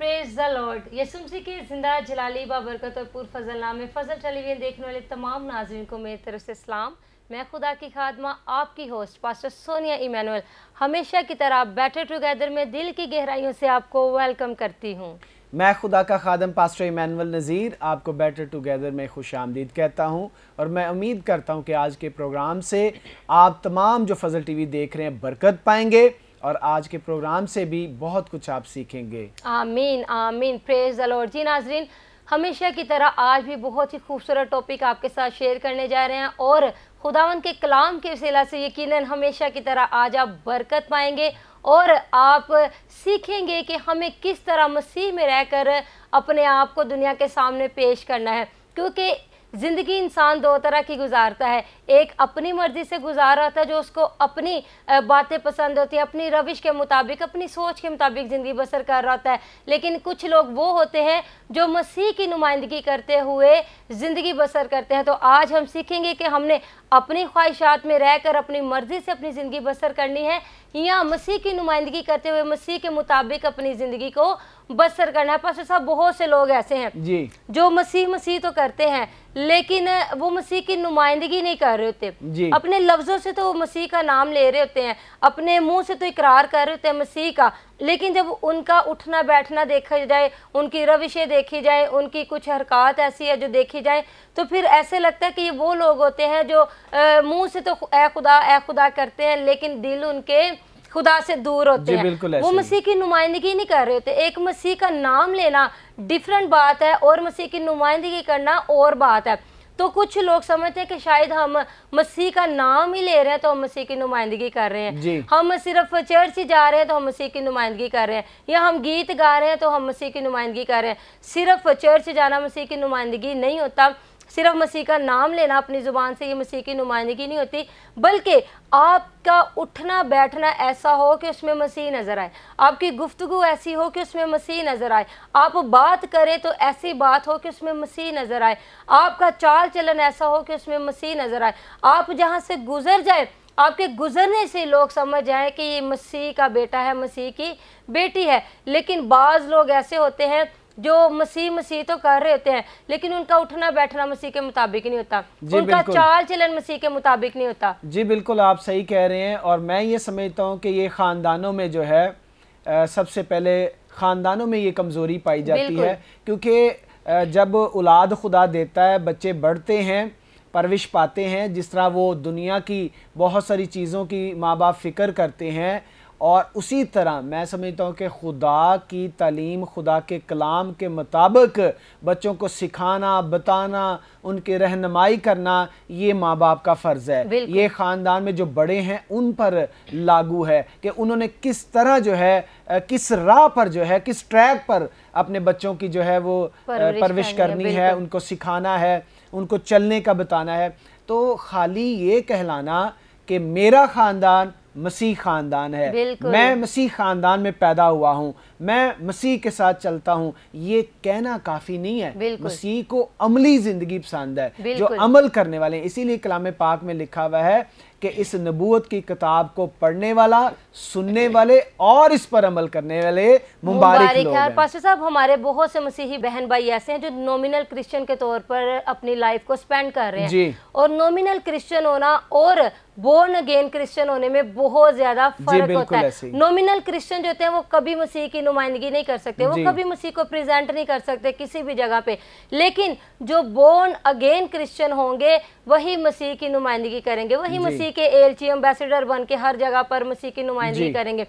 Praise the Lord. यसुम मसीह के जिंदा जलाली बाबरकत और पुर फजल नाम में फजल टेलीविजन देखने वाले तमाम नाज़रीन को मेरी तरफ से सलाम। मैं खुदा की खादमा आपकी होस्ट पास्टर सोनिया इमैनुअल हमेशा की तरह बेटर टुगेदर में दिल की गहराइयों से आपको वेलकम करती हूँ। मैं खुदा का खादम पास्टर इमैनुअल नज़ीर आपको बेटर टुगेदर में खुशामदीद कहता हूँ और मैं उम्मीद करता हूँ कि आज के प्रोग्राम से आप तमाम जो फजल टीवी देख रहे हैं बरकत पाएंगे और आज के प्रोग्राम से भी बहुत कुछ आप सीखेंगे। आमीन आमीन, प्रेज द लॉर्ड। जी नाजरीन, हमेशा की तरह आज भी बहुत ही खूबसूरत टॉपिक आपके साथ शेयर करने जा रहे हैं और खुदावंद के कलाम के वसीला से यकीनन हमेशा की तरह आज आप बरकत पाएंगे और आप सीखेंगे कि हमें किस तरह मसीह में रहकर अपने आप को दुनिया के सामने पेश करना है। क्योंकि ज़िंदगी इंसान दो तरह की गुजारता है, एक अपनी मर्ज़ी से गुजार रहा था जो उसको अपनी बातें पसंद होती है, अपनी रविश के मुताबिक, अपनी सोच के मुताबिक ज़िंदगी बसर कर रहा होता है। लेकिन कुछ लोग वो होते हैं जो मसीह की नुमाइंदगी करते हुए ज़िंदगी बसर करते हैं। तो आज हम सीखेंगे कि हमने अपनी ख्वाहिशात में रहकर अपनी मर्ज़ी से अपनी ज़िंदगी बसर करनी है या मसीह की नुमाइंदगी करते हुए मसीह के मुताबिक अपनी ज़िंदगी को बसर करना है। पास्टर साहब, बहुत से लोग ऐसे हैं जी जो मसीह तो करते हैं लेकिन वो मसीह की नुमाइंदगी नहीं कर रहे होते। अपने लफ्ज़ों से तो वो मसीह का नाम ले रहे होते हैं, अपने मुंह से तो इकरार कर रहे होते हैं मसीह का, लेकिन जब उनका उठना बैठना देखा जाए, उनकी रविशें देखी जाए, उनकी कुछ हरकत ऐसी है जो देखी जाए, तो फिर ऐसे लगता है कि ये वो लोग होते हैं जो मुंह से तो ए खुदा करते हैं लेकिन दिल उनके खुदा से दूर होते हैं। वो मसीह की नुमाइंदगी नहीं कर रहे होते। एक मसीह का नाम लेना डिफरेंट बात है और मसीह की नुमाइंदगी करना और बात है। तो कुछ लोग समझते हैं कि शायद हम मसीह का नाम ही ले रहे हैं तो हम मसीह की नुमाइंदगी कर रहे हैं, हम सिर्फ चर्च ही जा रहे हैं तो हम मसीह की नुमाइंदगी कर रहे हैं, या हम गीत गा रहे हैं तो हम मसीह की नुमाइंदगी कर रहे हैं। सिर्फ चर्च जाना मसीह की नुमाइंदगी नहीं होता, सिर्फ मसीह का नाम लेना अपनी ज़ुबान से ये मसीह की नुमाइंदगी नहीं होती, बल्कि आपका उठना बैठना ऐसा हो कि उसमें मसीह नज़र आए, आपकी गुफ्तगू ऐसी हो कि उसमें मसीह नज़र आए, आप बात करें तो ऐसी बात हो कि उसमें मसीह नज़र आए, आपका चाल चलन ऐसा हो कि उसमें मसीह नज़र आए, आप जहाँ से गुजर जाए आपके गुजरने से लोग समझ जाए कि ये मसीह का बेटा है, मसीह की बेटी है। लेकिन बाज़ लोग ऐसे होते हैं जो मसीह तो कर रहे होते हैं लेकिन उनका उठना बैठना मसीह के मुताबिक नहीं होता, उनका चाल चलन मसीह के मुताबिक नहीं होता। जी बिल्कुल, आप सही कह रहे हैं। और मैं ये समझता हूँ कि ये ख़ानदानों में जो है सबसे पहले ख़ानदानों में ये कमज़ोरी पाई जाती है, क्योंकि जब औलाद खुदा देता है, बच्चे बढ़ते हैं, परवरिश पाते हैं, जिस तरह वो दुनिया की बहुत सारी चीज़ों की माँ बाप फ़िक्र करते हैं, और उसी तरह मैं समझता हूँ कि खुदा की तालीम, खुदा के कलाम के मुताबिक बच्चों को सिखाना, बताना, उनकी रहनुमाई करना, ये माँ बाप का फ़र्ज़ है। ये ख़ानदान में जो बड़े हैं उन पर लागू है कि उन्होंने किस तरह जो है, किस राह पर जो है, किस ट्रैक पर अपने बच्चों की जो है वो परवरिश करनी है, उनको सिखाना है, उनको चलने का बताना है। तो खाली ये कहलाना कि मेरा ख़ानदान मसीह ख़ानदान है, मैं मसीह ख़ानदान में पैदा हुआ हूँ, मैं मसीह के साथ चलता हूँ, ये कहना काफ़ी नहीं है। मसीह को अमली ज़िंदगी पसंद है, जो अमल करने वाले हैं। इसीलिए कलाम पाक में लिखा हुआ है कि इस नबूवत की किताब को पढ़ने वाला, सुनने वाले और इस पर अमल करने वाले मुबारक लोग हैं। पास्टर साहब, हमारे बहुत से मसीही बहन भाई ऐसे हैं जो नॉमिनल क्रिश्चियन के तौर पर अपनी लाइफ को स्पेंड कर रहे हैं, और नॉमिनल क्रिश्चियन होना और बोर्न अगेन क्रिश्चियन होने में बहुत ज्यादा फर्क होता है। नॉमिनल क्रिश्चियन जो होते हैं वो कभी मसीह की नुमाइंदगी नहीं कर सकते, वो कभी मसीह को प्रेजेंट नहीं कर सकते किसी भी जगह पे, लेकिन जो बोर्न अगेन क्रिश्चियन होंगे वही मसीह की नुमाइंदगी करेंगे, वही मसीह के एलची एम्बेसडर बन के हर जगह पर मसीह की नुमाइंदगी करेंगे।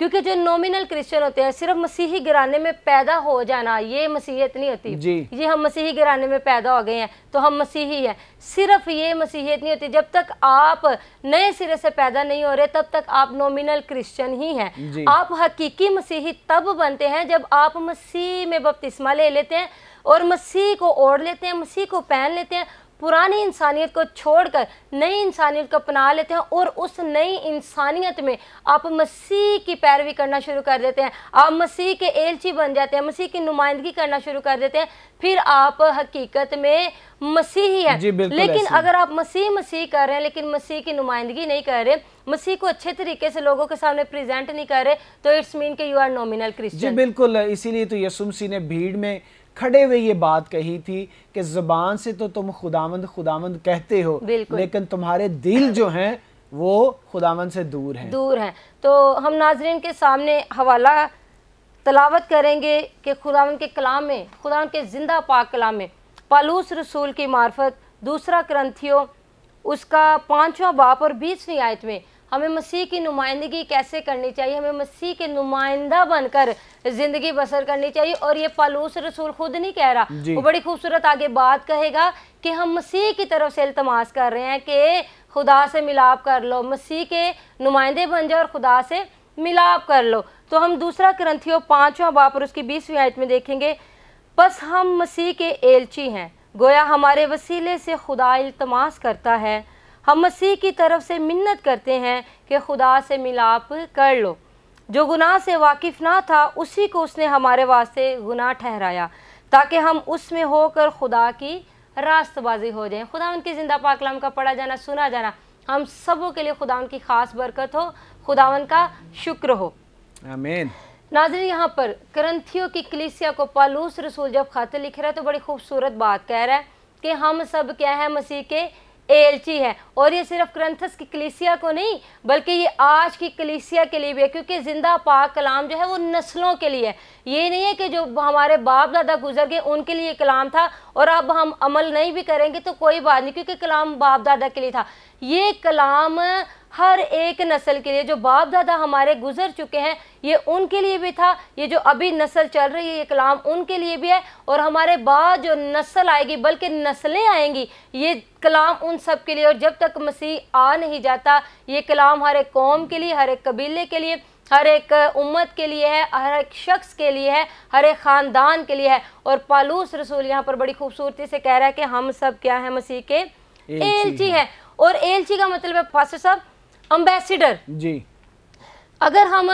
क्योंकि जो नॉमिनल क्रिश्चियन होते हैं, सिर्फ मसीही घराने में पैदा हो जाना ये मसीहियत नहीं होती। ये हम मसीही घराने में पैदा हो गए हैं तो हम मसीही हैं, सिर्फ ये मसीहियत नहीं होती। जब तक आप नए सिरे से पैदा नहीं हो रहे तब तक आप नॉमिनल क्रिश्चियन ही हैं। आप हकीकी मसीही तब बनते हैं जब आप मसीह में बपतिस्मा ले लेते हैं और मसीह को ओढ़ लेते हैं, मसीह को पहन लेते हैं, पुरानी इंसानियत को छोड़कर नई इंसानियत को अपना लेते हैं और उस नई इंसानियत में आप मसीह की पैरवी करना शुरू कर देते हैं, आप मसीह के एलची बन जाते हैं, मसीह की नुमाइंदगी करना शुरू कर देते हैं, फिर आप हकीकत में मसीही हैं। लेकिन अगर आप मसीह कर रहे हैं लेकिन मसीह की नुमाइंदगी नहीं कर रहे, मसीह को अच्छे तरीके से लोगों के सामने प्रेजेंट नहीं कर रहे, तो इट्स मीन कि यू आर नॉमिनल क्रिश्चियन। जी बिल्कुल, इसीलिए तो यीशु मसीह ने भीड़ में खड़े हुए ये बात कही थी कि ज़ुबान से तो तुम खुदावंद खुदावंद कहते हो, लेकिन तुम्हारे दिल जो हैं वो खुदावंद से दूर हैं। तो हम नाजरीन के सामने हवाला तलावत करेंगे कि खुदावंद के कलाम में, खुदावंद के जिंदा पाक कलाम में पौलुस रसूल की मार्फत 2 कुरिन्थियों उसका 5वां बाब और 20वीं आयत में हमें मसीह की नुमाइंदगी कैसे करनी चाहिए, हमें मसीह के नुमाइंदा बनकर ज़िंदगी बसर करनी चाहिए। और ये पौलुस रसूल खुद नहीं कह रहा, वो बड़ी खूबसूरत आगे बात कहेगा कि हम मसीह की तरफ से इल्तमास कर रहे हैं कि खुदा से मिलाप कर लो, मसीह के नुमाइंदे बन जाओ और खुदा से मिलाप कर लो। तो हम 2 कुरिन्थियों 5वां बाब और उसकी 20वीं आयत में देखेंगे, बस हम मसीह के एलची हैं, गोया हमारे वसीले से खुदा इल्तमास करता है, हम मसीह की तरफ से मिन्नत करते हैं कि खुदा से मिलाप कर लो। जो गुनाह से वाकिफ़ ना था उसी को उसने हमारे वास्ते गुनाह ठहराया, ताकि हम उसमें होकर खुदा की रास्तबाजी हो जाएं। खुदा उनकी जिंदा पाक कलाम का पढ़ा जाना, सुना जाना हम सबों के लिए खुदा की खास बरकत हो, खुदावन का शुक्र हो। आमीन। नाज़रीन, यहाँ पर कुरिन्थियों की कलीसिया को पौलुस रसूल जब खत लिख रहा है तो बड़ी खूबसूरत बात कह रहा है कि हम सब क्या है, मसीह के एलची है। और ये सिर्फ कुरिन्थस की कलीसिया को नहीं बल्कि ये आज की कलीसिया के लिए भी है, क्योंकि जिंदा पाक कलाम जो है वो नस्लों के लिए है। ये नहीं है कि जो हमारे बाप दादा गुजर गए उनके लिए कलाम था और अब हम अमल नहीं भी करेंगे तो कोई बात नहीं, क्योंकि कलाम बाप दादा के लिए था। ये कलाम हर एक नस्ल के लिए, जो बाप दादा हमारे गुजर चुके हैं ये उनके लिए भी था, ये जो अभी नस्ल चल रही है ये कलाम उनके लिए भी है, और हमारे बाद जो नस्ल आएगी बल्कि नस्लें आएंगी ये कलाम उन सब के लिए। और जब तक मसीह आ नहीं जाता ये कलाम हर एक कौम के लिए, हर एक कबीले के लिए, हर एक उम्मत के लिए है, हर एक शख्स के लिए है, हर एक ख़ानदान के लिए है। और पौलुस रसूल यहाँ पर बड़ी खूबसूरती से कह रहा है कि हम सब क्या है, मसीह के एलची हैं। और एलची का मतलब है पास्टर साहब अम्बेसिडर जी। अगर हम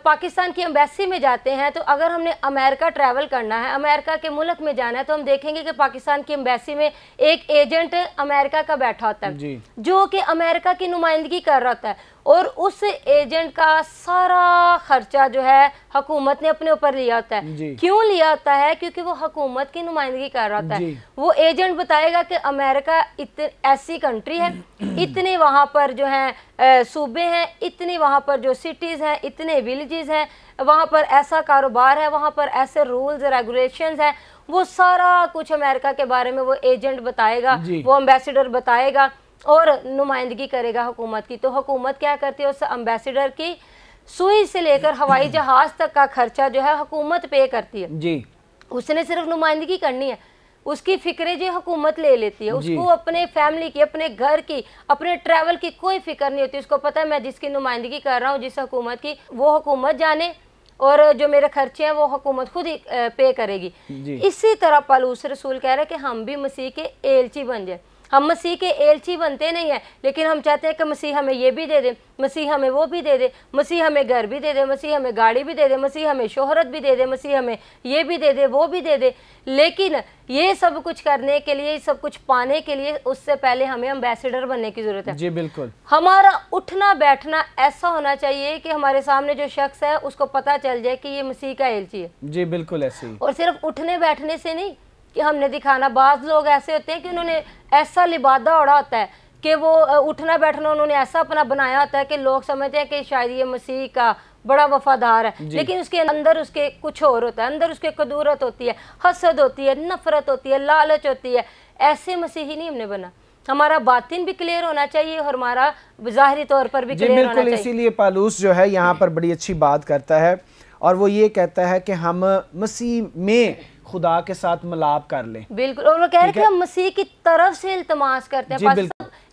पाकिस्तान की एम्बेसी में जाते हैं तो अगर हमने अमेरिका ट्रैवल करना है, अमेरिका के मुल्क में जाना है, तो हम देखेंगे कि पाकिस्तान की एम्बेसी में एक एजेंट अमेरिका का बैठा होता है जो कि अमेरिका की नुमाइंदगी कर रहा होता है, और उस एजेंट का सारा खर्चा जो है हुकूमत ने अपने ऊपर लिया होता है। क्यों लिया होता है? क्योंकि वो हुकूमत की नुमाइंदगी कर रहा होता है। वो एजेंट बताएगा कि अमेरिका ऐसी कंट्री है, इतने वहाँ पर जो है सूबे हैं, इतनी वहाँ पर जो सिटीज़ हैं, इतने विलेजेस हैं, वहाँ पर ऐसा कारोबार है, वहाँ पर ऐसे रूल्स रेगुलेशंस हैं। वो सारा कुछ अमेरिका के बारे में वो एजेंट बताएगा, वो एम्बेसडर बताएगा और नुमाइंदगी करेगा हुकूमत की। तो हुकूमत क्या करती है, उस एम्बेसडर की सुई से लेकर हवाई जहाज तक का खर्चा जो है हुकूमत पे करती है जी। उसने सिर्फ नुमाइंदगी करनी है, उसकी फिक्रें जो हुकूमत ले लेती है, उसको अपने फैमिली की, अपने घर की, अपने ट्रैवल की कोई फिक्र नहीं होती। उसको पता है मैं जिसकी नुमाइंदगी कर रहा हूँ, जिस हुकूमत की, वो हुकूमत जाने और जो मेरे खर्चे हैं वो हुकूमत खुद ही पे करेगी। इसी तरह पौलुस रसूल कह रहे हैं कि हम भी मसीह के एलची बन जाए। हम मसीह के एलची बनते नहीं हैं, लेकिन हम चाहते हैं कि मसीह हमें ये भी दे दे, मसीह हमें वो भी दे दे, मसीह हमें घर भी दे दे, मसीह हमें गाड़ी भी दे दे, मसीह हमें शोहरत भी दे दे, मसीह हमें ये भी दे दे, वो भी दे दे। लेकिन ये सब कुछ करने के लिए, सब कुछ पाने के लिए, उससे पहले हमें एम्बेसडर बनने की जरूरत है। जी बिल्कुल। हमारा उठना बैठना ऐसा होना चाहिए कि हमारे सामने जो शख्स है उसको पता चल जाए कि ये मसीह का एलची है। जी बिल्कुल ऐसे ही। और सिर्फ उठने बैठने से नहीं कि हमने दिखाना। बाज लोग ऐसे होते हैं कि उन्होंने ऐसा लिबादा ओढ़ा होता है कि वो उठना बैठना उन्होंने ऐसा अपना बनाया होता है कि लोग समझते हैं कि शायद ये मसीह का बड़ा वफादार है, लेकिन उसके अंदर उसके कुछ और होता है। अंदर उसके कदूरत होती है, हसद होती है, नफरत होती है, लालच होती है। ऐसे मसीही नहीं हमने बना। हमारा बातिन भी क्लियर होना चाहिए और हमारा ज़ाहिरी तौर पर भी क्लियर होना चाहिए। इसीलिए पौलुस जो है यहाँ पर बड़ी अच्छी बात करता है और वो ये कहता है कि हम मसीह में खुदा के साथ मिलाप कर लें। बिल्कुल। और वो कह रहे हैं कि हम मसीह की तरफ से इल्तमास करते हैं।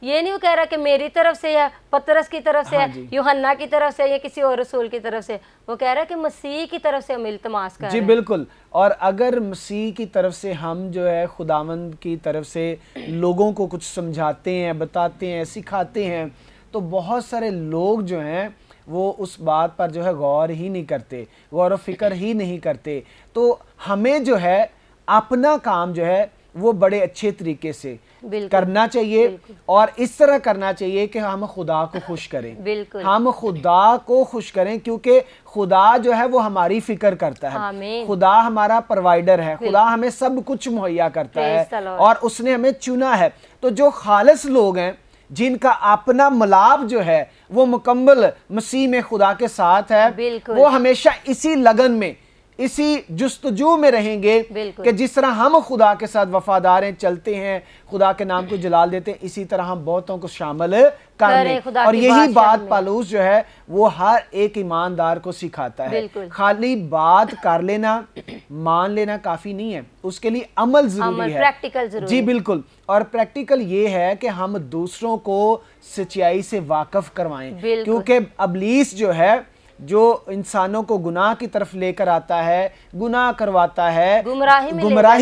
ये नहीं वो कह रहा कि मेरी तरफ से है, पतरस की तरफ से हाँ है, यूहन्ना की तरफ से, या किसी और रसूल की तरफ से। वो कह रहा है कि मसीह की तरफ से हम इल्तमास कर रहे हैं। जी बिल्कुल। और अगर मसीह की तरफ से हम जो है खुदावंद की तरफ से लोगों को कुछ समझाते हैं, बताते हैं, सिखाते हैं, तो बहुत सारे लोग जो हैं वो उस बात पर जो है गौर ही नहीं करते, गौर व फिक्र ही नहीं करते। तो हमें जो है अपना काम जो है वो बड़े अच्छे तरीके से करना चाहिए, और इस तरह करना चाहिए कि हम खुदा को खुश करें, हम खुदा को खुश करें, क्योंकि खुदा जो है वो हमारी फिक्र करता है, खुदा हमारा प्रोवाइडर है, खुदा हमें सब कुछ मुहैया करता है और उसने हमें चुना है। तो जो खालिस लोग हैं, जिनका अपना मलाप जो है वो मुकम्मल मसीह में खुदा के साथ है, वो हमेशा इसी लगन में, इसी जुस्तजू में रहेंगे कि जिस तरह हम खुदा के साथ वफादार हैं, चलते हैं, खुदा के नाम को जलाल देते हैं, इसी तरह हम बहुतों को शामिल कर लें। और यही बात पौलुस जो है वो हर एक ईमानदार को सिखाता है। खाली बात कर लेना, मान लेना काफी नहीं है, उसके लिए अमल जरूरी है, प्रैक्टिकल जरूरी। जी बिल्कुल। और प्रैक्टिकल ये है कि हम दूसरों को सच्चाई से वाकिफ करवाएं, क्योंकि इब्लीस जो है जो इंसानों को गुनाह की तरफ लेकर आता है, गुनाह करवाता है, गुमराही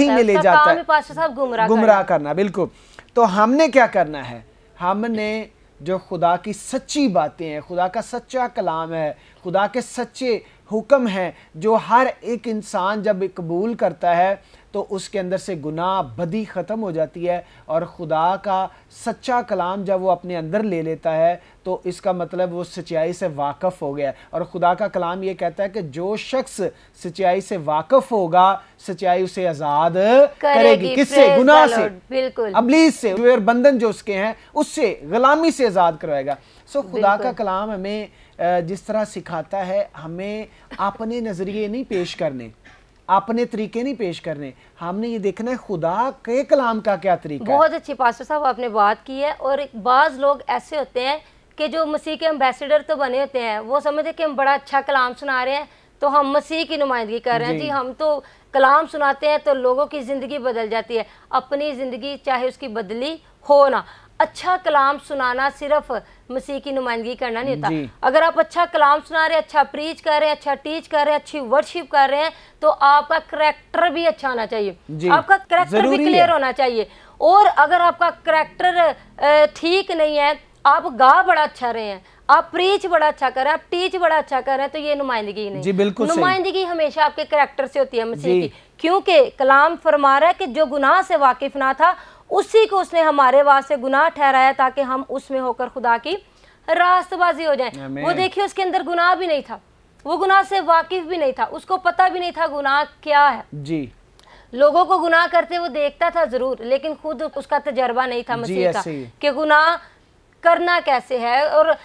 में ले जाता है, गुमराह करना। बिल्कुल। तो हमने क्या करना है, हमने जो खुदा की सच्ची बातें हैं, खुदा का सच्चा कलाम है, खुदा के सच्चे हुक्म हैं, जो हर एक इंसान जब कबूल करता है तो उसके अंदर से गुनाह बदी ख़त्म हो जाती है, और खुदा का सच्चा कलाम जब वो अपने अंदर ले लेता है तो इसका मतलब वो सच्चाई से वाकिफ़ हो गया। और खुदा का कलाम ये कहता है कि जो शख्स सच्चाई से वाकिफ़ होगा, सच्चाई उसे आज़ाद करेगी। किससे? गुनाह से, बिल्कुल, इब्लीस से, जो बंधन जो उसके हैं उससे, गुलामी से आज़ाद करवाएगा। सो खुदा का कलाम हमें जिस तरह सिखाता है, हमें अपने नज़रिए नहीं पेश करने, अपने तरीके नहीं पेश करने, हमने ये देखना है खुदा के कलाम का क्या तरीका है। बहुत अच्छी पास्टर साहब आपने बात की है। और बाज़ लोग ऐसे होते हैं कि जो मसीह के एम्बेसडर तो बने होते हैं, वो समझते कि हम बड़ा अच्छा कलाम सुना रहे हैं तो हम मसीह की नुमाइंदगी कर रहे हैं। जी हम तो कलाम सुनाते हैं तो लोगों की ज़िंदगी बदल जाती है, अपनी ज़िंदगी चाहे उसकी बदली हो ना। अच्छा कलाम सुनाना सिर्फ मसीह की नुमाइंदगी करना नहीं होता। अगर आप अच्छा कलाम सुना रहे हैं, अच्छा प्रीच कर रहे हैं, अच्छा टीच कर रहे हैं, अच्छी वर्शिप कर रहे हैं, तो आपका करैक्टर भी अच्छा होना चाहिए, आपका करैक्टर भी क्लियर होना चाहिए। और अगर आपका करैक्टर ठीक नहीं है, आप गा बड़ा अच्छा रहे हैं, आप प्रीच बड़ा अच्छा कर रहे हैं, आप टीच बड़ा अच्छा कर रहे हैं, तो ये नुमाइंदगी नहीं। जी बिल्कुल। नुमाइंदगी हमेशा आपके करैक्टर से होती है मसीह की, क्योंकि कलाम फरमा रहा है कि जो गुनाह से वाकिफ ना था उसी को उसने हमारे वास्ते गुनाह ठहराया, ताकि हम उसमें होकर खुदा की रास्तबाजी हो जाएं। वो देखिए उसके अंदर गुनाह भी नहीं था, वो गुनाह से वाकिफ भी नहीं था, उसको पता भी नहीं था गुनाह क्या है। जी लोगों को गुनाह करते वो देखता था जरूर, लेकिन खुद उसका तजर्बा नहीं था मसीह का कि गुनाह करना कैसे है। और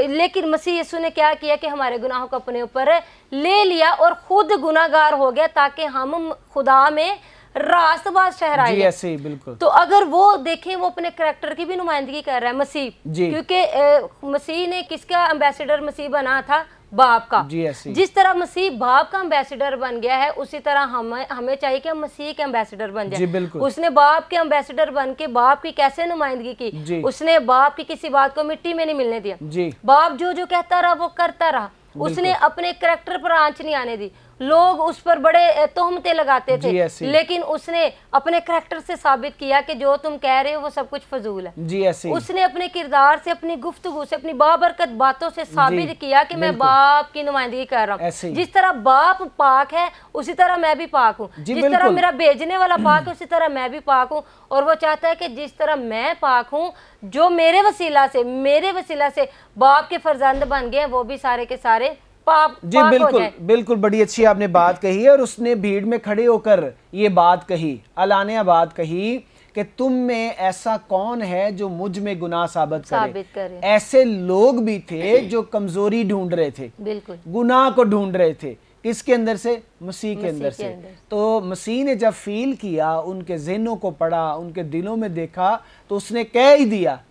लेकिन मसीह यीशु ने क्या किया कि हमारे गुनाहों को अपने ऊपर ले लिया और खुद गुनाहगार हो गया, ताकि हम खुदा में रास्तबाज ठहराए। ऐसे बिल्कुल। तो अगर वो देखें, वो अपने करैक्टर की भी नुमाइंदगी कर रहा है मसीह, क्योंकि मसीह ने किसका एम्बेसडर मसीह बना था? बाप का। जिस तरह मसीह बाप का एम्बेसडर बन गया है, उसी तरह हमें चाहिए कि हम मसीह के एम्बेसडर बन जाए। उसने बाप के एम्बेसडर बन के बाप की कैसे नुमाइंदगी की? उसने बाप की किसी बात को मिट्टी में नहीं मिलने दिया। बाप जो जो कहता रहा वो करता रहा, उसने अपने करैक्टर पर आंच नहीं आने दी। लोग उस पर बड़े तोहमतें लगाते थे, लेकिन उसने अपने करैक्टर से साबित किया कि जो तुम कह रहे हो वो सब कुछ फजूल है। उसने अपने किरदार से, अपनी गुफ्तगू से, अपनी बाबरकत बातों से साबित किया कि मैं बाप की नुमाइंदगी कर रहा हूँ। जिस तरह बाप पाक है उसी तरह मैं भी पाक हूँ, जिस तरह मेरा भेजने वाला पाक है उसी तरह मैं भी पाक हूँ। और वो चाहता है कि जिस तरह मैं पाक हूँ, जो मेरे वसीला से बाप के फर्जंद बन गए, वो भी सारे के सारे पाप। जी बिल्कुल बिल्कुल, बड़ी अच्छी आपने बात कही है। और उसने भीड़ में खड़े होकर ये बात कही, अलानिया बात कही कि तुम में ऐसा कौन है जो मुझ में गुनाह साबित करे। ऐसे लोग भी थे जो कमजोरी ढूंढ रहे थे, बिल्कुल गुनाह को ढूंढ रहे थे। किसके अंदर से? मसीह के अंदर से। तो मसीह ने जब फील किया, उनके ज़हनों को पढ़ा, उनके दिलों में देखा, तो उसने कह ही दिया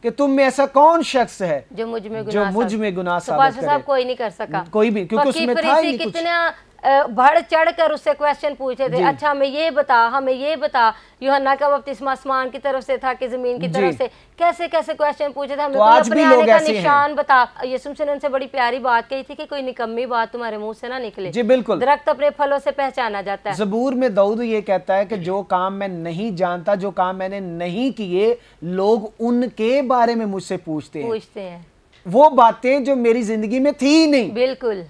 कि तुम में ऐसा कौन शख्स है जो मुझ में गुनाह साबित करे। कोई नहीं कर सका, कोई भी, क्योंकि उसमें था ही नहीं कितना बढ़ चढ़ कर उससे क्वेश्चन पूछे थे, अच्छा हमें ये बता यूहन्ना का बपतिस्मा आसमान की तरफ से था कि जमीन की तरफ से, कैसे कैसे क्वेश्चन पूछे थे, हमें तो अपने आने का निशान बता। यीशु मसीह ने उनसे बड़ी प्यारी बात कही थी कि कोई निकम्मी बात तुम्हारे मुंह से ना निकले। जी बिल्कुल, दरख्त अपने फलों से पहचाना जाता है। ज़बूर में दाऊद ये कहता है कि जो काम मैं नहीं जानता, जो काम मैंने नहीं किए, लोग उनके बारे में मुझसे पूछते हैं। वो बातें जो मेरी जिंदगी में थी ही नहीं। बिल्कुल।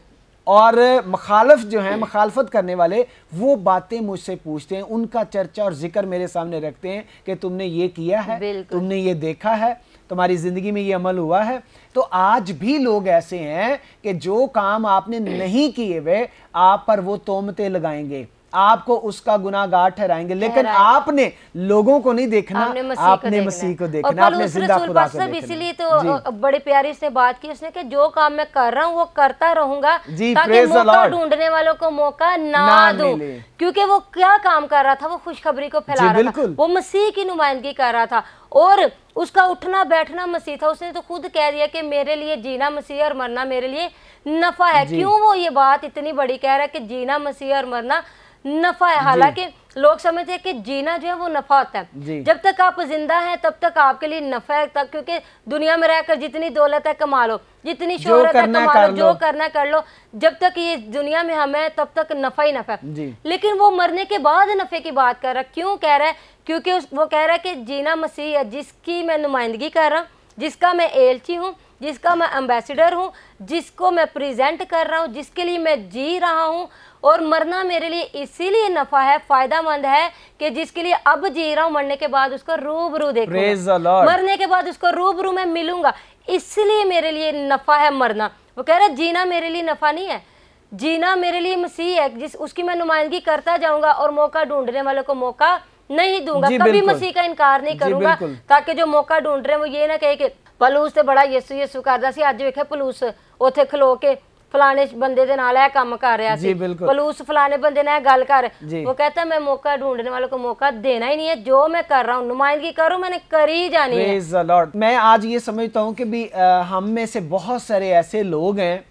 और मुखालफ जो हैं, मुखालफत करने वाले, वो बातें मुझसे पूछते हैं, उनका चर्चा और जिक्र मेरे सामने रखते हैं कि तुमने ये किया है, तुमने ये देखा है, तुम्हारी ज़िंदगी में ये अमल हुआ है। तो आज भी लोग ऐसे हैं कि जो काम आपने नहीं किए वे आप पर वो तोहमतें लगाएंगे, आपको उसका गुनाहगार ठहराएंगे, लेकिन आपने लोगों को नहीं देखना, आपने मसीह को देखना, आपने जिंदा खुदा को देखना। इसीलिए तो बड़े प्यारी उसने बात की, उसने कि जो काम मैं कर रहा हूँ वो करता रहूंगा ताकि मौका ढूंढने वालों को मौका ना दूं, क्योंकि वो क्या काम कर रहा था, वो खुशखबरी को फैला रहा था, वो मसीह की नुमाइंदगी कर रहा था और उसका उठना बैठना मसीह था। उसने तो खुद कह दिया कि मेरे लिए जीना मसीह और मरना मेरे लिए नफा है। क्यों वो ये बात इतनी बड़ी कह रहा है कि जीना मसीह और मरना नफा है? हालांकि लोग समझते हैं कि जीना जो है वो नफा होता है। जब तक आप जिंदा हैं तब तक आपके लिए नफा है, तक क्योंकि दुनिया में रहकर जितनी दौलत है कमा लो, जितनी शोहरत है कमा लो, जो करना कर लो, जब तक ये दुनिया में हम है तब तक नफा ही नफा है। लेकिन वो मरने के बाद नफे की बात कर रहा है। क्यों कह रहा है? क्योंकि वो कह रहा है कि जीना मसीह है, जिसकी मैं नुमाइंदगी कर रहा हूँ, जिसका मैं एलची हूँ, जिसका मैं एम्बेसडर हूँ, जिसको मैं प्रेजेंट कर रहा हूँ, जिसके लिए मैं जी रहा हूँ। और मरना मेरे लिए इसीलिए नफा है, फायदामंद है कि जिसके लिए अब जी रहा हूँ, मरने के बाद उसको रूबरू देखूंगा, मरने के बाद उसको रूबरू में मिलूंगा, इसलिए मेरे लिए नफा है मरना। वो कह रहा है जीना मेरे लिए नफा नहीं है, जीना मेरे लिए मसीह है, जिस उसकी मैं नुमाइंदगी करता जाऊंगा और मौका ढूंढने वालों को मौका नहीं दूंगा, कभी मसीह का इनकार नहीं करूंगा, ताकि जो मौका ढूंढ रहे हैं वो ये ना कहे कि पलूस से बड़ा यसु यसु करदा सी, अज वेखे पलूस उथे खलो के फलाने बंदे दे नाल काम कर रहा सी, पलूस फलाने बंदे ने गल कर। वो कहता मैं मौका ढूंढने वालों को मौका देना ही नहीं है, जो मैं कर रहा हूँ नुमाइंदगी करूँ, मैंने करी जानी है। मैं आज ये समझता हूँ कि भी हम में से बहुत सारे ऐसे लोग हैं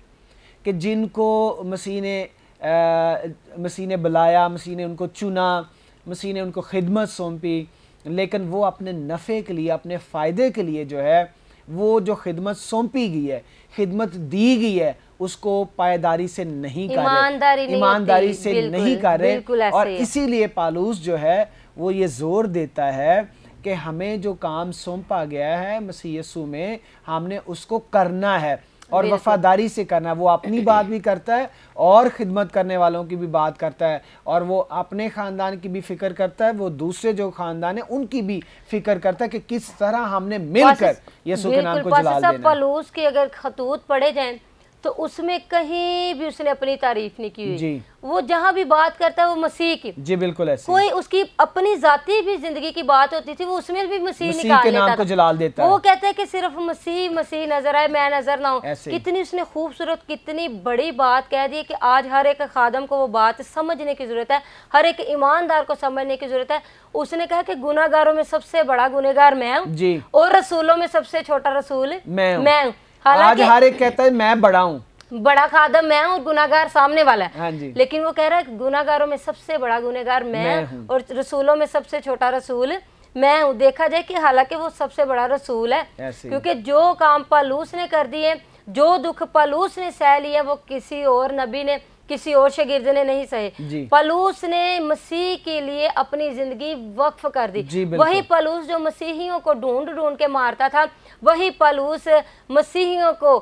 कि जिनको मसीह ने बुलाया, मसीह ने उनको चुना, मसीह ने उनको खिदमत सौंपी, लेकिन वो अपने नफ़े के लिए, अपने फ़ायदे के लिए जो है वो जो खिदमत सौंपी गई है, खिदमत दी गई है, उसको पायदारी से नहीं कर रहे, ईमानदारी से नहीं कर रहे। और इसीलिए पालूस जो है वो ये जोर देता है कि हमें जो काम सौंपा गया है मसीह यीशु में, हमने उसको करना है और वफादारी से करना। वो अपनी बात भी करता है और खिदमत करने वालों की भी बात करता है, और वो अपने ख़ानदान की भी फिक्र करता है, वो दूसरे जो ख़ानदान है उनकी भी फिक्र करता है कि किस तरह हमने मिलकर यीशु के नाम को जलाल देना। पलूस के अगर खतूत पढ़े जाएं तो उसमें कहीं भी उसने अपनी तारीफ नहीं की हुई। वो जहाँ भी बात करता है वो मसीह की, जी बिल्कुल ऐसे, कोई उसकी अपनी जाती भी जिंदगी की बात होती थी वो उसमें भी मसीह निकाल के नाम को जलाल देता है। वो कहता है कि सिर्फ मसीह मसीह नजर आए, मैं नजर ना हूँ। कितनी उसने खूबसूरत, कितनी बड़ी बात कह दी कि आज हर एक खादम को वो बात समझने की जरूरत है, हर एक ईमानदार को समझने की जरूरत है। उसने कहा कि गुनाहगारों में सबसे बड़ा गुनहगार मैं हूँ और रसूलों में सबसे छोटा रसूल मैं हूँ। आज हर एक कहता है मैं बड़ा हूँ, बड़ा खादम मैं हूँ और गुनाहगार सामने वाला है। हाँ जी। लेकिन वो कह रहा है गुनाहगारों में सबसे बड़ा गुनहगार मैं हूँ और रसूलों में सबसे छोटा रसूल मैं हूँ। देखा जाए कि हालांकि वो सबसे बड़ा रसूल है, क्योंकि जो काम पलूस ने कर दिए, जो दुख पलूस ने सह लिए, वो किसी और नबी ने, किसी और शागिर्द ने नहीं सहे। पलूस ने मसीह के लिए अपनी जिंदगी वक्फ कर दी। वही पलूस जो मसीहियों को ढूंढ ढूंढ के मारता था, वही पलूस मसीहियों को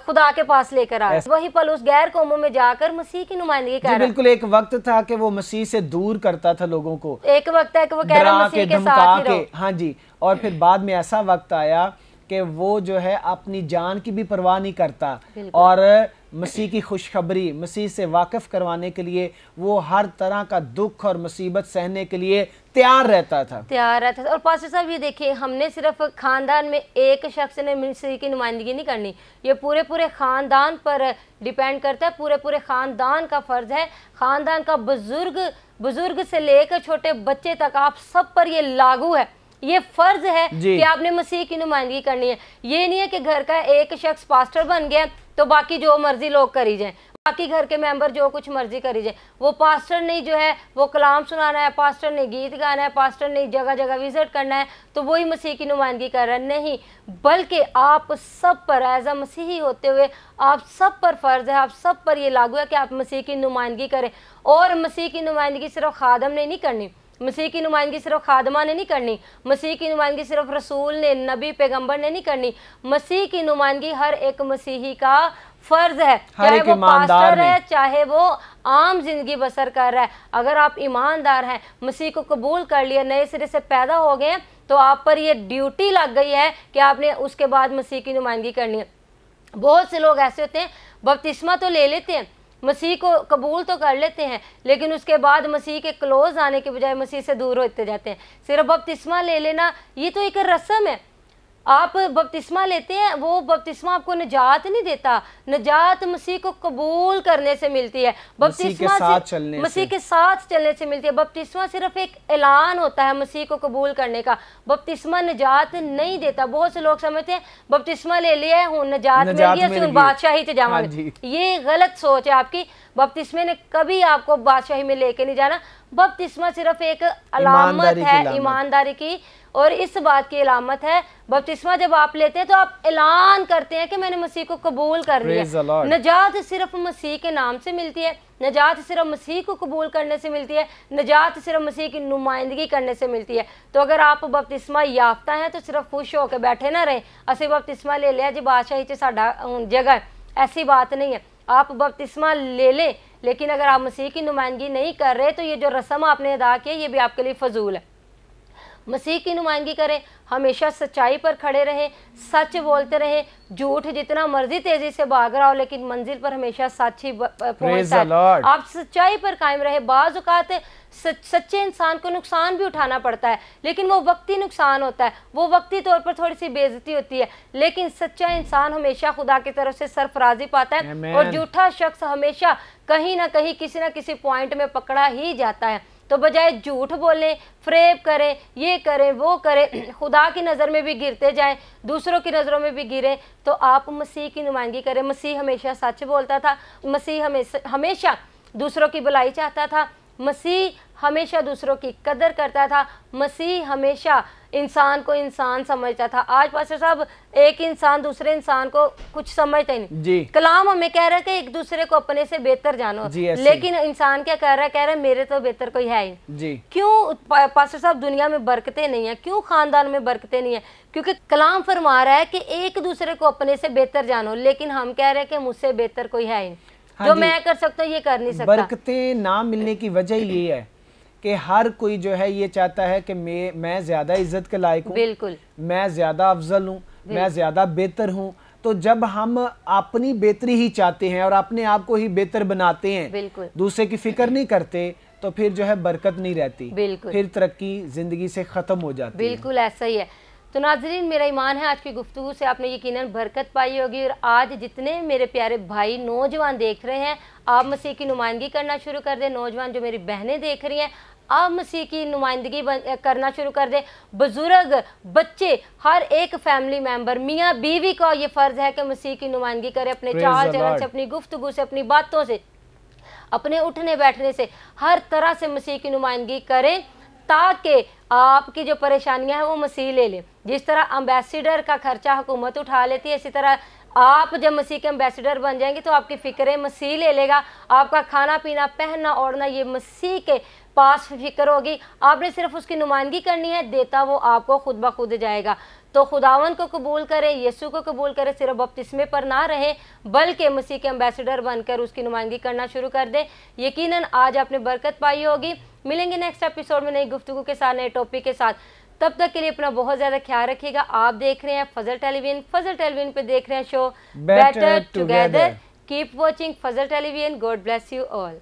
खुदा के पास लेकर आया। वही पलूस गैर कौमों में जाकर मसीह की नुमाइंदगी कर रहा। बिल्कुल, एक वक्त था कि वो मसीह से दूर करता था लोगों को, एक वक्त है कि वो कह रहा मसीह के साथ ही रहो। हाँ जी। और फिर बाद में ऐसा वक्त आया कि वो जो है अपनी जान की भी परवाह नहीं करता और मसीह की खुशखबरी, मसीह से वाकिफ करवाने के लिए वो हर तरह का दुख और मुसीबत सहने के लिए तैयार रहता था। और पास्टर साहब ये देखिए, हमने सिर्फ खानदान में एक शख्स ने मसीह की नुमाइंदगी नहीं करनी, ये पूरे खानदान पर डिपेंड करता है। पूरे खानदान का फर्ज है, खानदान का बुजुर्ग से लेकर छोटे बच्चे तक, आप सब पर ये लागू है, ये फर्ज है कि आपने मसीह की नुमाइंदगी करनी है। ये नहीं है कि घर का एक शख्स पास्टर बन गया तो बाकी जो मर्जी लोग करी जाएं। बाकी घर के मेंबर जो कुछ मर्जी करी जाए, वो पास्टर नहीं जो है वो कलाम सुनाना है, पास्टर ने गीत गाना है, पास्टर ने जगह जगह विजिट करना है तो वही मसीह की नुमाइंदगी कर रहा है, नहीं, बल्कि आप सब पर एज अ मसीही होते हुए आप सब पर फ़र्ज है, आप सब पर ये लागू है कि आप मसीह की नुमाइंदगी करें। और मसीह की नुमाइंदगी सिर्फ खादम ने नहीं करनी, मसीह की नुमाइंदगी सिर्फ खादमा ने नहीं करनी, मसीह की नुमाइंदगी सिर्फ रसूल ने, नबी, पैगंबर ने नहीं करनी, मसीह की नुमाइंदगी हर एक मसीही का फर्ज है, चाहे वो पास्टर है, चाहे वो आम जिंदगी बसर कर रहा है। अगर आप ईमानदार हैं, मसीह को कबूल कर लिया, नए सिरे से पैदा हो गए हैं, तो आप पर ये ड्यूटी लग गई है कि आपने उसके बाद मसीह की नुमाइंदगी करनी है। बहुत से लोग ऐसे होते हैं बपतिस्मा तो ले लेते हैं, मसीह को कबूल तो कर लेते हैं, लेकिन उसके बाद मसीह के क्लोज आने के बजाय मसीह से दूर होते जाते हैं। सिर्फ बपतिस्मा ले लेना ये तो एक रस्म है, आप बपतिस्मा लेते हैं, वो बपतिस्मा आपको निजात नहीं देता, निजात मसीह को कबूल करने से मिलती है, बपतिस्मा मसीह के साथ चलने से मिलती है। बपतिस्मा सिर्फ एक ऐलान होता है मसीह को कबूल करने का, बपतिस्मा निजात नहीं देता। बहुत से लोग समझते हैं बपतिस्मा ले लिया हूँ निजात मिल गया, बादशाही से जावांगे, ये गलत सोच है आपकी। बपतिस्मे ने कभी आपको बादशाही में लेके नहीं जाना, बपतिस्मा सिर्फ एक अलामत है ईमानदारी की, और इस बात की अलामत है बपतिस्मा जब आप लेते हैं तो आप ऐलान करते हैं कि मैंने मसीह को कबूल कर लिया। नजात सिर्फ मसीह के नाम से मिलती है, नजात सिर्फ मसीह को कबूल करने से मिलती है, नजात सिर्फ मसीह की नुमाइंदगी करने से मिलती है। तो अगर आप बपतिस्मा याफ्ता हैं तो सिर्फ खुश होकर बैठे ना रहें, असी बपतिस्मा ले लिया जी बादशाही च साडा जगह है, ऐसी बात नहीं है। आप बपतिस्मा ले लें, लेकिन अगर आप मसीह की नुमाइंदगी नहीं कर रहे तो ये जो रस्म आपने अदा की ये भी आपके लिए फजूल है। मसीह की नुमाइंदगी करें, हमेशा सच्चाई पर खड़े रहें, सच बोलते रहें, झूठ जितना मर्जी तेजी से भाग रहा हो लेकिन मंजिल पर हमेशा सच ही पहुंचता है। आप सच्चाई पर कायम रहे। बाज़ औक़ात सच्चे इंसान को नुकसान भी उठाना पड़ता है, लेकिन वो वक्ती नुकसान होता है, वो वक्ती तौर पर थोड़ी सी बेइज्जती होती है, लेकिन सच्चा इंसान हमेशा खुदा की तरफ से सरफराजी पाता है, और झूठा शख्स हमेशा कहीं ना कहीं किसी ना किसी पॉइंट में पकड़ा ही जाता है। तो बजाय झूठ बोलें, फ्रेब करें, ये करें, वो करें, खुदा की नज़र में भी गिरते जाएं, दूसरों की नज़रों में भी गिरें, तो आप मसीह की नुमाइंदगी करें। मसीह हमेशा सच बोलता था, मसीह हमेशा दूसरों की भलाई चाहता था, मसीह हमेशा दूसरों की कदर करता था, मसीह हमेशा इंसान को इंसान समझता था। आज पास्टर साहब एक इंसान दूसरे इंसान को कुछ समझता ही नहीं जी। कलाम हमें कह रहा है कि एक दूसरे को अपने से बेहतर जानो, लेकिन इंसान क्या कह रहा है मेरे तो बेहतर कोई है ही जी। क्यों पास्टर साहब दुनिया में बरकतें नहीं है, क्यों खानदान में बरकतें नहीं है? क्योंकि कलाम फरमा रहा है कि एक दूसरे को अपने से बेहतर जानो, लेकिन हम कह रहे हैं कि मुझसे बेहतर कोई है ही, जो मैं कर सकता हूँ ये कर नहीं सकता। बरकतें ना मिलने की वजह ये है कि हर कोई जो है ये चाहता है कि मैं ज्यादा इज्जत के लायक हूँ, बिल्कुल, मैं ज्यादा अफजल हूँ, मैं ज्यादा बेहतर हूँ। तो जब हम अपनी बेहतरी ही चाहते हैं और अपने आप को ही बेहतर बनाते हैं, बिल्कुल, दूसरे की फिक्र नहीं करते, तो फिर जो है बरकत नहीं रहती, बिल्कुल, फिर तरक्की जिंदगी से खत्म हो जाती है। बिल्कुल ऐसा ही है। तो नाज़रीन, मेरा ईमान है आज की गुफ्तगू से आपने यकीनन बरकत पाई होगी, और आज जितने मेरे प्यारे भाई नौजवान देख रहे हैं, आप मसीह की नुमाइंदगी करना शुरू कर दें। नौजवान जो मेरी बहनें देख रही हैं, आप मसीह की नुमाइंदगी करना शुरू कर दें। बुजुर्ग, बच्चे, हर एक फैमिली मेंबर, मियाँ बीवी का ये फ़र्ज़ है कि मसीह की नुमाइंदगी करे, अपने चाल चलन से, अपनी गुफ्तगू से, अपनी बातों से, अपने उठने बैठने से, हर तरह से मसीह की नुमाइंदगी करें, ताकि आपकी जो परेशानियां हैं वो मसीह ले ले। जिस तरह एम्बेसडर का खर्चा हुकूमत उठा लेती है, इसी तरह आप जब मसीह के एम्बेसडर बन जाएंगे तो आपकी फ़िक्रें मसीह ले लेगा। आपका खाना पीना, पहनना ओढ़ना ये मसीह के पास फिक्र होगी। आपने सिर्फ उसकी नुमाइंदगी करनी है, देता वो आपको खुद ब खुद जाएगा। तो खुदावन को कबूल करें, यीशु को कबूल करें, सिर्फ बपतिस्मे पर ना रहें, बल्कि मसीह के एम्बेसडर बनकर उसकी नुमाइंदगी करना शुरू कर दें। यकीनन आज आपने बरकत पाई होगी। मिलेंगे नेक्स्ट एपिसोड में नई गुफ्तगू के साथ, नए टॉपिक के साथ। तब तक के लिए अपना बहुत ज़्यादा ख्याल रखिएगा। आप देख रहे हैं फजल टेलीविजन, फजल टेलीविजन पे देख रहे हैं show better together. Keep watching Fazal television. God bless you all.